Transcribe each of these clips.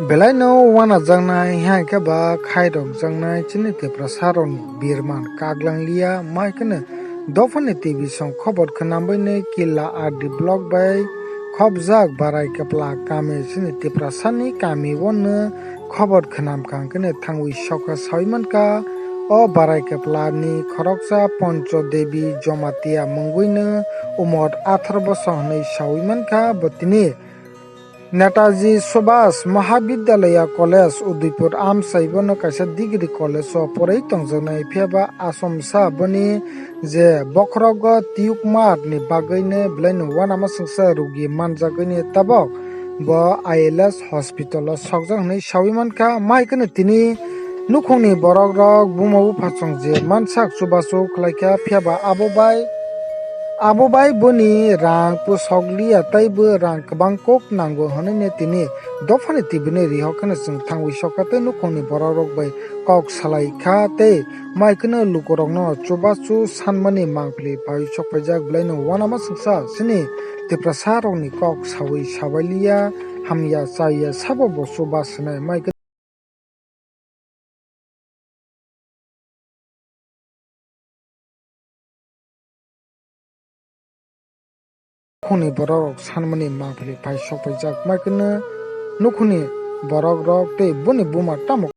Belai no wana jangnai hai ka ba khairok jangnai chini TIPRASA birman kaglang liya mai kana dofani TV song khobor khnambai ne killa ardi blog bai khobjak Barai Kwpla Kami chini TIPRASA ni kami wonno khobor khnam kang kene thangwi soka soiman ka o Barai Kwpla ni khoroksa Poncho Devi Jomatia mungwino umot 18 bosor nei sawiman ka botini Netaji Subhash Mahavidyalaya College Udaipur Amsaibono kaisa degree college o porai tongjaknai phiaba asomsa boni je bokhrogo tiyukmat ni bagaine blaino wanama singsa rogi manjagani tabok bo ILS hospital o sokjaknai sawimankha maikane tini nukhungni borok rok bumabu phachong je mansak Chubachu khwlaikha phiaba abo bai boni rang pusoglia taibo rang kwbang kok nango hanine tini dofani tibini rihokane chung thangwi sokate nukhungni borok bai kok salai kha tei maikano lukurokno Chubachu sanmani mangpili pai sokpaijak blaino wanama singsa sini TIPRASA rokni kok sawi sabailia hamya chaya sabobo subasnai maikano nukhungni borok sanmani mangpili pai sokpaijak maikano nukhungni borok rok tei boni buma tamo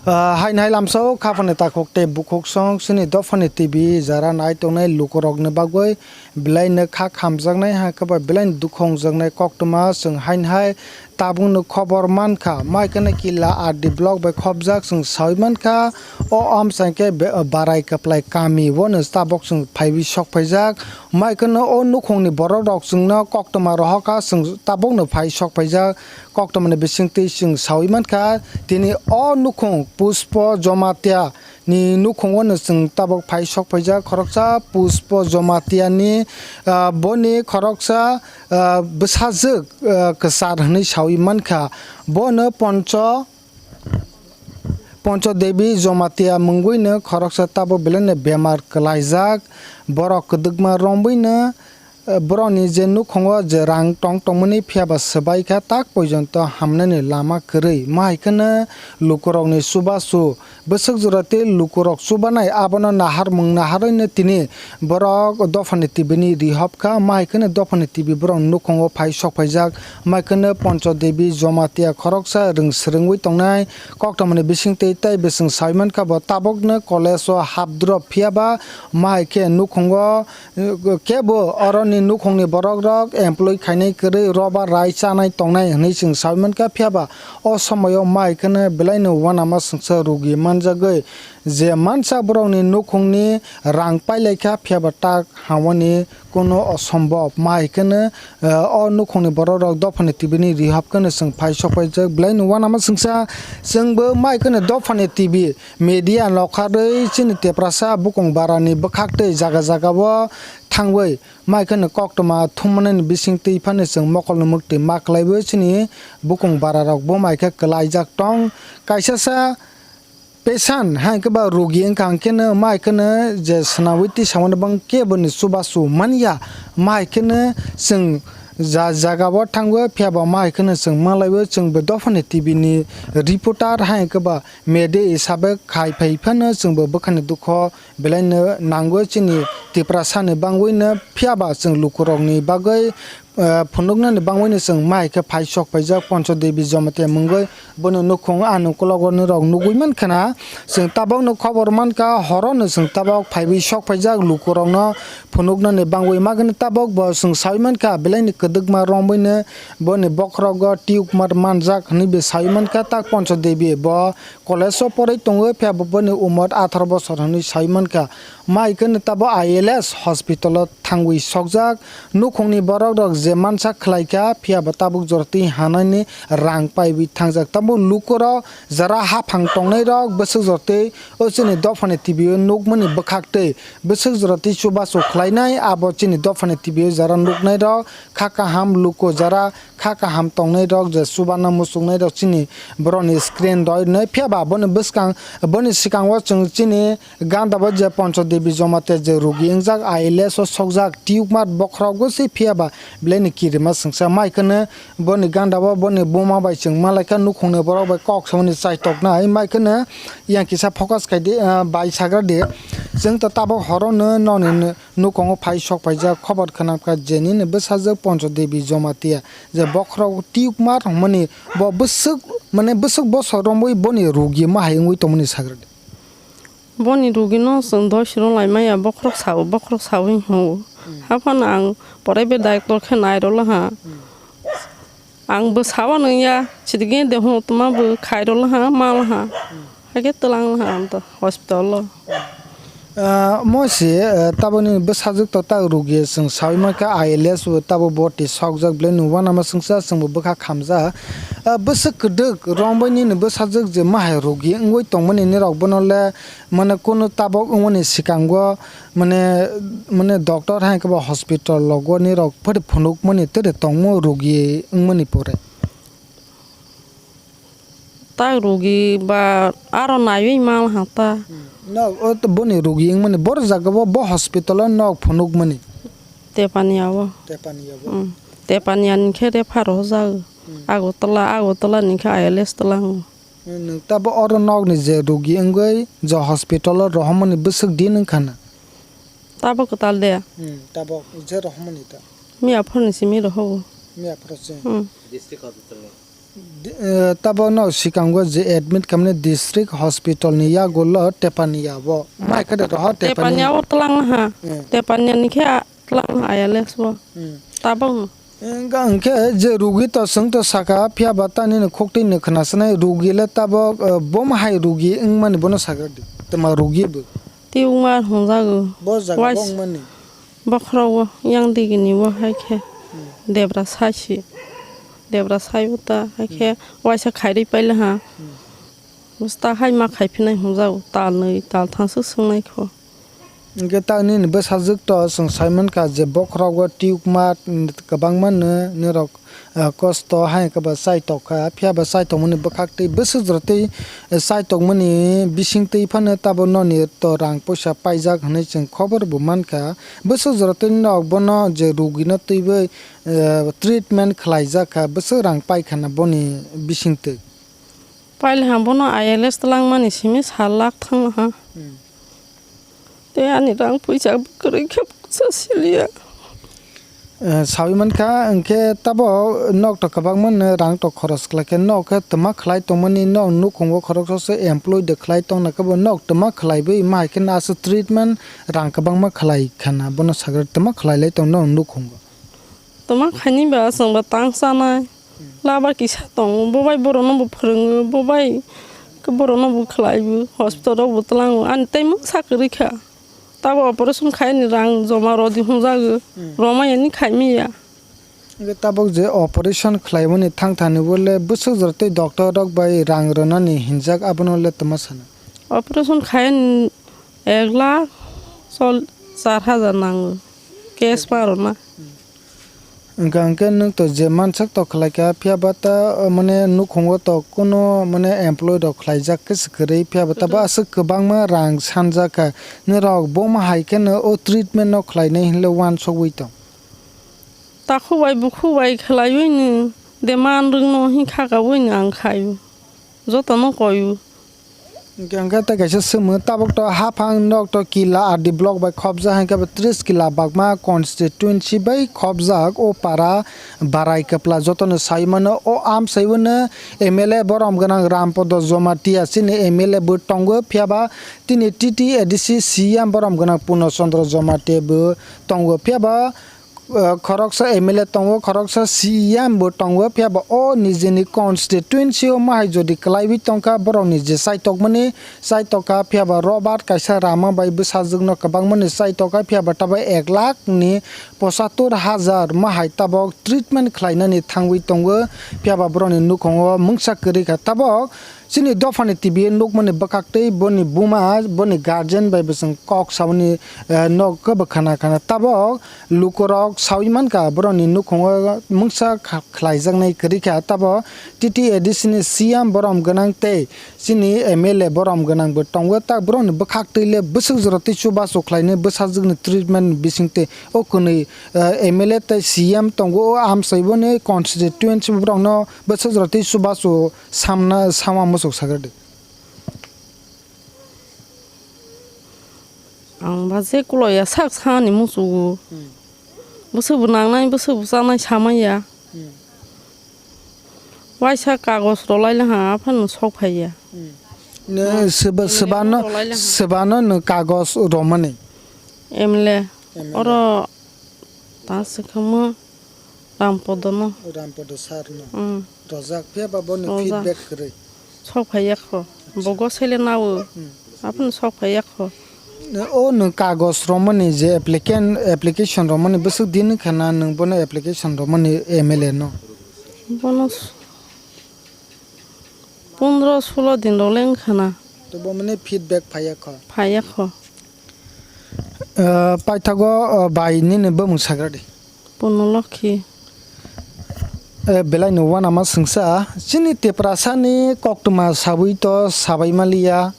Hai lamso khafane takok te bukhok song sini dofani TV jara nai tongnai lukurok ne bagoi belai ne kha khamjaknai ha kaba belai dukhong jaknai koktoma sung hai tabung no khobor mankha maikane killa ardi blog bai khobjak sung saimankha o amsangke Barai Kwpla Kami won stabok sung phaibi sokpaijak maikane o nukhongni borok rok sungno koktoma rohoka sung tabok no phai sokpaijak koktoma ne bisingti sung saimankha tini o nukhong Puspo Jomatia ni nukhong won sung tabok phai sokpaijak khoroksa Puspo Jomatia ni boni khoroksa bwsajak ksar hni sawi mankha bono Poncho Devi Jomatia mungwino khoroksa tabo belene bemar Kwlaijak borok kdugma rombuino boroni je nukhongo je rang tong tongmani phiaba sbaikha tak pojonto hamnani lama kwrwi maikana lukurokni Chubachu bwsuk jurate lukurok chubanai abono nahar mung naharoino tini borok dofani tibini rihopkha maikana dofani tibi borok nukhongo phai sokpaijak maikana Poncho Devi Jomatia khoroksa rungsrungwi tongnai koktomani bisingtei tei bising saimankha bo tabokno college o habdrop phiaba maike nukhongo kebo oroni nukhongni borok rok employee khainai kwrwi roba rai chanai tongnai hwnwi sing saimankha phiaba o somoyo maikana belaino wanama singsa rogi manjagoi जे मानसा बरौनि नखंनि रां पाइलायखा फियाबाता हावनि कोनो असम्भव माइखनो अ नखंनि बररक दफानि टिभिनि रिहाबखनो जों फायसफायजों ब्लाय नुवा नामा जोंसा जोंबो माइखनो दफानि TV media लखारै चिनि तेप्रासा बुकं बारानि बखाक्तै जागा जागाबो थांबै माइखनो कक्टमा थुमनानि बिसिंतै फानो जों मकलनो मुक्ति माखलायबो चिनि बुकं बारारकबो माइखा क्लाइजाक टं कायसासा पेशान हाय के बा रोगी अंकांकेनो माइखनो जे सनाविति सावन बं केबनि सुबासु मानिया माइखनो जों जा जागाबो थांबो फियाबा माइखनो जों मालायबो जोंबो दफानि टिभिनि रिपोर्टार हाय के बा मेडे हिसाबै खायफायफानो जोंबो बखानि दुख बेलायनो नांगो चिनि तिप्रासानो बांवैनो फियाबा जों लुकुरंनि बागै फुनुगनानि बांवैनो जों माइखो फायसक फायजा पन्चो देबी जमते मंगै बनो नखं आनुकलगनो रग नुगुइमान खाना जों ताबावनो खबर मानका हरनो जों ताबाव फायबि सक फायजा लुकुरंनो फुनुगनानि बांवै मागनो ताबाव ब जों साइमानका बेलायनि कदगमा रंबैनो बने बखरग टिउकमार मानजाक नि बे साइमानका ताक पन्चो देबी ब कलेजो परै तंगो फ्याबो बने उमर 18 बছर हनि साइमानका माइखनो ताबो आईएलएस हॉस्पिटल थांगुइ सकजाक नखंनि बरक जे मानसा खलाइका फियाबा ताबुक जरति हानायनि रां पाइबि थांजाक ताबो लुकुर जरा हाफां टंनाय रक बसक जरति ओचिनि दफानि टिभि नकमनि बखाक्तै बसक जरति सुबासो खलाइनाय आबो चिनि दफानि टिभि जरा नुकनाय रक खाका हाम लुको जरा खाका हाम टंनाय रक जे सुबाना मुसुकनाय रक चिनि ब्रनि स्क्रिन दय नै फियाबा बने बसकां बने सिकां व चिनि गान्दाबो जे पन्चो देबी जमाते जे रोगी इंजाक आईएलएस सकजाक टिउकमार बखरावगो से फियाबा ब्लेनि किरिमा संसा माइखनो बने गान्दाबो बने बोमा बाइचों मालायका नुखंने बराव बाय कक समनि चाइटक नाय माइखनो याकिसा फोकस खायदे बाय साग्रा दे जों त ताबो हरनो ननि नुखंगो फायसक फायजा खबर खनाका जेनिने बसाजो पन्चो देबी जमातिया जे बखराव टिउकमार मनि ब बसक माने बसक बसर रंबै बने रोगी माहायंगै तमनि साग्रा दे बनि रोगिनो जों दसिरं लायमाया बख्रक सावै हो हाफाना आं पराइबे डाक्टर खे नायरल हा आं बो सावा नया सिदगे देहो तमाबो खायरल हा माल हा हागे तलां हा त हॉस्पिटल मोसे ताबोनि बसाजुक ता रोगी जों सावैमाका आईएलएस ताबो बटि सकजाक ब्ले नुवा नामा संसा जोंबो बखा खामजा बसक कदक रंबैनि बसाजुक जे माहाय रोगी अंगै तंमनि ने रगबनले माने कोनो ताबो अंगनि सिकांगो माने डॉक्टर हाय के हॉस्पिटल लगनि रग फट फनुक मनि तरे तंमो रोगी अंगमनि परे ता रोगी बा आरो नायै माल हाता न ओ त बनि रोगी अंगमनि बर जागबो ब हॉस्पिटल न फनुक मनि तेपानियावो तेपानियानि खे रेफार हो जा आगोतला निखे आईएलएस तलां ताबो और नगनि जे रोगी अंगै ज हॉस्पिटल रहमनि बसक दिन खाना ताबो कताल दे ताबो जे रहमनि ता मिया फरनिसि मि रहो मिया फरसे डिस्ट्रिक्ट हॉस्पिटल ताबो न सिकांगो जे एडमिट खामने डिस्ट्रिक्ट हॉस्पिटल नि या गोल टेपानिया ब माइका दे रह टेपानिया तलां हा टेपानिया निखे तलां आईएलएस ब ताबो गांखे जे रोगी त संत साका फिया बातानि न खोक्ति न खनासनाय रोगीले ताबो बम हाय रोगी इंमानि बनो सागरदि तमा रोगी बो तिउमार होजागो ब जागा बंमानि बखराव yang digini wa haike debra सायबता हायखे वाइसा खायदै पाइले हा मुस्ता हाय मा खायफिनाय होजागो ताल थांसो सोंनायखौ गेतानि बसाजुक त जों साइमन का जे बखराव टिउकमा गोबांमान निरक कष्ट हाय कबा साइटक का फियाबा साइटक मनि बखाक्तै बसुजरतै साइटक मनि बिसिंतै फानो ताबो ननि त रां पैसा पाइजाक हनै जों खबर बुमानका बसुजरतै न बन जे रोगिनो तैबो ट्रिटमेन्ट खलाइजाका बसु रां पाइखाना बनि बिसिंतै पाइले हा बन आईएलएस तलां मानि सिमे 7 लाख थां हा ते आनि रां पैसा करै खेब ससिलिया साविमानका अंके ताबो नक त कबांमन रां त खरस खलाके नक तमा खलाय तमनि न नुखंगो खरससे एमप्लॉय de खलाय तंग नकबो नक तमा खलायबै माइके नास ट्रिटमेन्ट रां कबांमा खलाय खाना बन सागर तमा खलायलै तंग न नुखंगो तमा खानि बा संबा तांसानाय लाबा किसा तंग बबाय बरनो फोरोङो बबाय Keborona buklaibu hospital butlang an temu sakrika. Tabo operation khai ni rang joma rodi hunjago. Roma yani khaimi ya. Tabok je operation khlaimani thangthani bole busuk jorte doctor rok bai rang ronani hinjak abonole tamasana. Operation khai 1 lakh 4,000 nango. Case marona. Gangke nung to je mansak to khlaika phia bata mane nukhongo to kono mane employee rok Kwlaijak ke skrei phia bata ba asuk kwbangma rang sanjaka ne rok boma haike no o treatment no khlainai hinle wan sogui to. Takhubai bukhubai khlaiwi ni demand rungno hi khagawi ni ang khayu. Jotono koyu. Gangka ta kaisa sumu tabok to hafang nok to kila adi block by khobja hangka 30 kila bagma constituency by khobja o para Barai Kwpla jotono saimano o am saibona MLA borom ganang rampodo jomatia sini MLA bu tongo phiaba tini TT ADC CM borom ganang puno chandra jomate bu tongo phiaba khoroksa MLA tongo khoroksa CM bo tongo phiaba o nijeni constituency o mahai jodi klaibi tongka borok ni je saitokmani saitoka phiaba robat kaisa rama bai busajugno kabangmani saitoka phiaba tabai 1 lakh ni 75,000 mahai tabok treatment khlainani thangwi tongo phiaba boroni nukhongo mungsa krika tabok sini dofani TV nukmani bakaktei boni buma boni guardian bai besang kok sabani nok ka bakhana kana tabok lukurok sawiman ka boroni nukhongo mungsa Kwlaijak nai krika tabo TT addition CM borom ganang te sini MLA borom ganang bo tongo ta boroni bakaktei le busuk joroti Chubachu khlaine busajugni treatment bisingte o kuni MLA te CM tongo am saibone constituency borongno busuk joroti Chubachu samna sama sagrade Ang baje kulo ya sak sani musugu. Busu bunangnai busu busanai samaya. Waisa kagos rolai la ha phan sok phaya. ne sebano no kagos romani Emle oro tas khama rampodono sarno rozak phe baboni Rozak. feedback kre sok phaya kho. Bogo sele nawo. Apun sok phaya kho. o no kagos romani je application romani busuk din khana nung bono application romani MLA no Bonus 15-16 din roleng khana. to bomane feedback phaya kho Phaya kho. paithago bai ni ne bamung sagrade Punolokhi. belai no wana ma sungsa chini TIPRASA ni koktuma sabui to sabai malia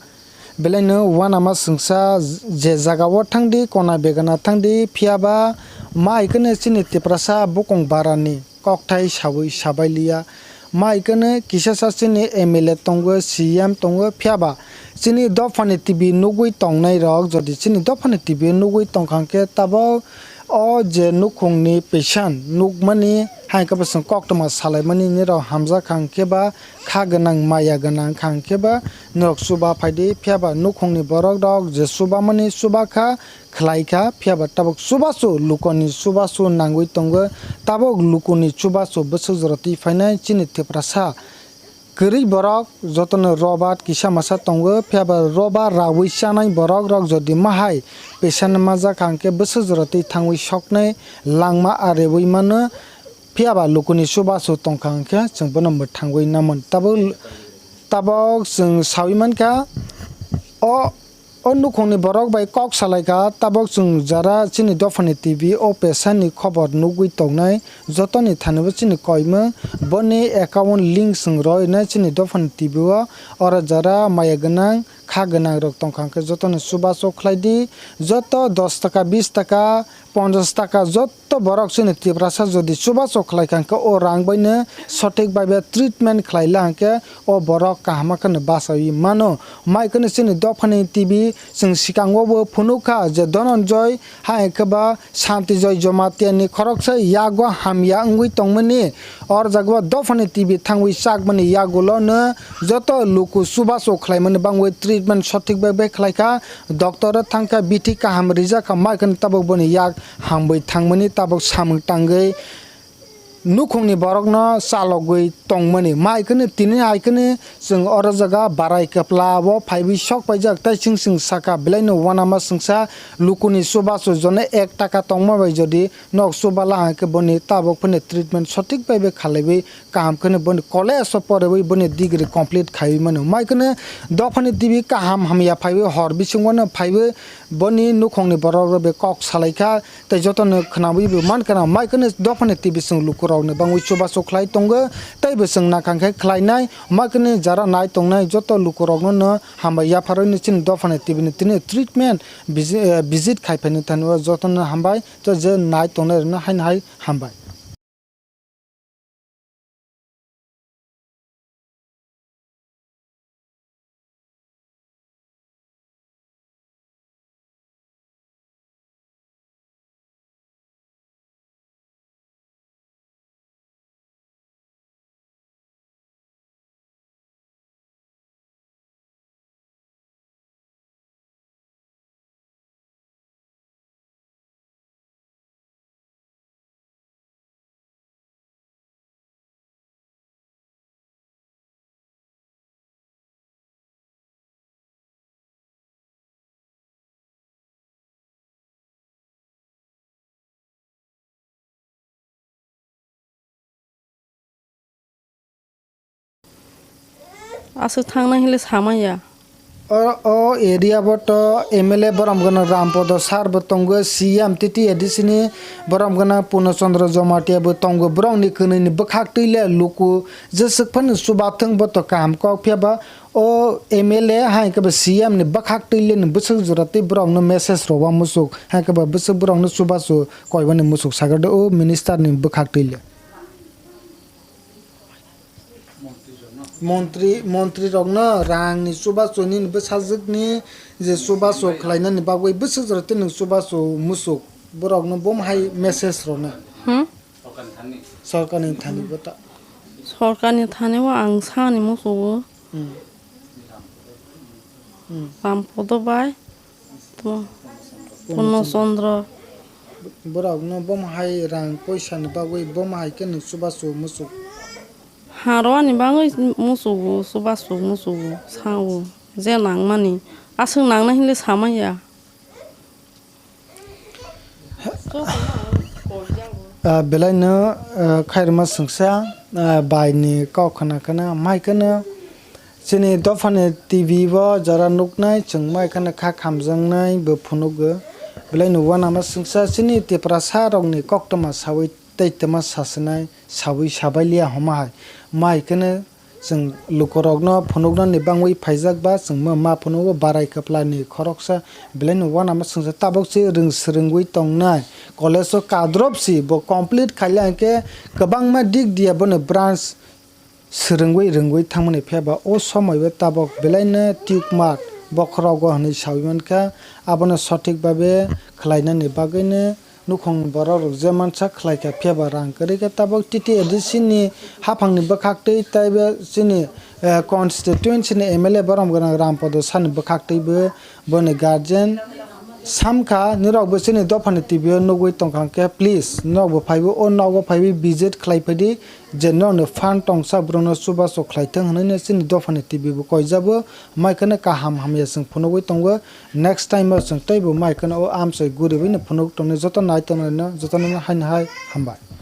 belai no wana ma sungsa je jaga wo thangdi kona begana thangdi phiaba mai kene chini TIPRASA bokong barani kokthai sabui sabai lia mai kene kisasa chini MLA tongo CM tongo phiaba chini dofani TV nugui tongnai rok jodi chini dofani TV nugui tongkhangke tabo o je nukhungni patient nukmani haikabasang koktoma salaimani niro hamza khangkeba khaganang maya ganang khangkeba nok suba phaide phiaba nukhungni borok dok je suba mani suba kha khlaika phiaba tabok Chubachu lukoni Chubachu nangui tongo tabok lukuni Chubachu busuk joroti phainai chini TIPRASA Kiri borok jotono robat kisa masa tongo phiaba roba rawi chanai borok rok jodi mahai pesan maja khangke busuk joroti thangwi soknai langma arewi mano phiaba lukuni Chubachu tongkhangke chungbono thangwi namon tabok chung sawiman ka o nukhongni borok bai kok salaika tabok chung jara chini dofani TV o pesan ni khobor nugui tongnai jotoni thanibo chini koima boni account link sung roi na chini dofani TV o ora jara maya ganang kha ganang rok tongkhangke jotoni Chubachu khlaidi joto 10 taka 20 taka 50 taka joto borok chini TIPRASA jodi Chubachu khlaikangke o rangbaine sotik baibe treatment khlaila hangke o borok kahama kane basawi mano mai kane chini dofani TV sing sikango bo phunukha je Dhananjay haikaba Shanti Joy Jomatiani khoroksa yago hamya ngui tongmani or jagwa dofani TV thangwi chakmani yagulo no joto Luku Chubachu khlaimani bangwe treatment sotik baibe khlaika doctor thangka biti kaham rija ka mai kane tabok boni yak hamboi thangmani tabok samung tangai नुखंनि बरकनो चालगै तंमनि माइखोनो तिनि आइखोनो जों अर जगा बाराय केपला वो फाइबि शक पाइजाक ताइ सिं साका बिलाइनो वानामा सिंसा लुकुनि सुबासो जने 1 टाका तंमा बाय जदि नक सुबाला आके बनि ताबक फने ट्रिटमेंट सटिक पाइबे खालाइबे कामखोनो बनि कलेज परेबे बनि डिग्री कंप्लीट खाइ मनो माइखोनो दफनि टिभि काहाम हामिया फाइबे हर बिसिंवनो फाइबे बनि नुखंनि बरक बे कक सालाइखा तै जतनो खनाबैबो मान kana माइखोनो दफनि टिभि सिं लुकुरावनो बांगै सुबासो खलाइ तंगो तैबो जों नाखांखाय खलाइनाय माइखोनो जारा नाय तंनाय जत लुकुरावनो हामबाय याफारनि चिन दफनि टिभि नि तिनि ट्रिटमेंट विजिट खाइफेनो थानो जतनो हामबाय तो जे नाय तंनाय हाय हामबाय आसो थांनाहिले सामाया ओ एरिया बट एमएलए बरमगना रामपद सार बतंगो सीएम टीटी एडिसिनी बरमगना पूर्णचंद्र जमाटिया बतंगो ब्राउनी कनैनि बखाक्तैले लुकु जसफन सुबाथं बत काम कफेबा ओ एमएलए हाय के सीएम ने बखाक्तैले ने बसक जराते ब्राउन मेसेज रोबा मुसुक हाय के बसक ब्राउन सुबासु कयबने मुसुक सागरदो ओ मिनिस्टर ने बखाक्तैले मन्त्री रगनो रांनि सुबासुनि बसाजकनि जे सुबासु खलायनानि बागै बसजरते न सुबासु मुसुक बरगनो बमहाय मेसेज रनो सरकारनि थानि बता सरकारनि थानायाव आं सानि मोसौबो रामपद बाय पूर्णचंद्र बरगनो बमहाय रां पैसानि बागै बमहाय के न सुबासु मुसुक हारवानि बाङै मोसौबो सुबासु मोसौबो सावो जे नांमानि आसो नांनाहिले सामाया बेलायनो खायरमा संसा बायनि कखना माइखनो जोंनि दफानि टिभि बो जरा नुकनाय जों माइखनो खा खामजोंनाय बो फुनुगो बेलायनो वानामा संसा जोंनि तिप्रासा रंनि कक्तमा सावै तैतमा सासनाय सावै साबायलिया हमाय माइखनो जों लुकरगनो फुनुगनानि बांवै फाइजाक बा जों मा फुनुगो बाराय कपलानि खरकसा बेलायनो वानामा संसा ताबकसे रोंगै तंनाय कलेज काद्रबसि बो कंप्लीट खाइला के गोबांमा दिग दिया बने ब्रांच रोंगै थांमने फेबा ओ समयबो ताबक बेलायनो टिउमार बखरावगो हनै साविमानका आबनो सठिक भाबे खलायनानि बागैनो नुखं बरर जे मानसा खलायका फेबा रां करिका ताबक टीटी एडिसिनी हाफांनि बखाक्तै ताइबे सिनी कन्स्टिट्युएन्सिनि एमएलए बरमगना रामपद सानि बखाक्तैबो बने गार्जियन सामखा निरावबो सिनी दफानि टिभि नगै तंखांके प्लिज नगबो फाइबो ओ नगबो फाइबो विजिट खलायफैदि जे ननो फान टंसा ब्रनो सुबासो खलायथों हनैनो सिनी दफानि टिभि बो कयजाबो माइखनो काहाम हामिया जों फुनगै तंगो नेक्स्ट टाइम जों तैबो माइखनो ओ आमसै गुरिबैनो फुनग तंनो जत नायतनो जतनो हाय हामबाय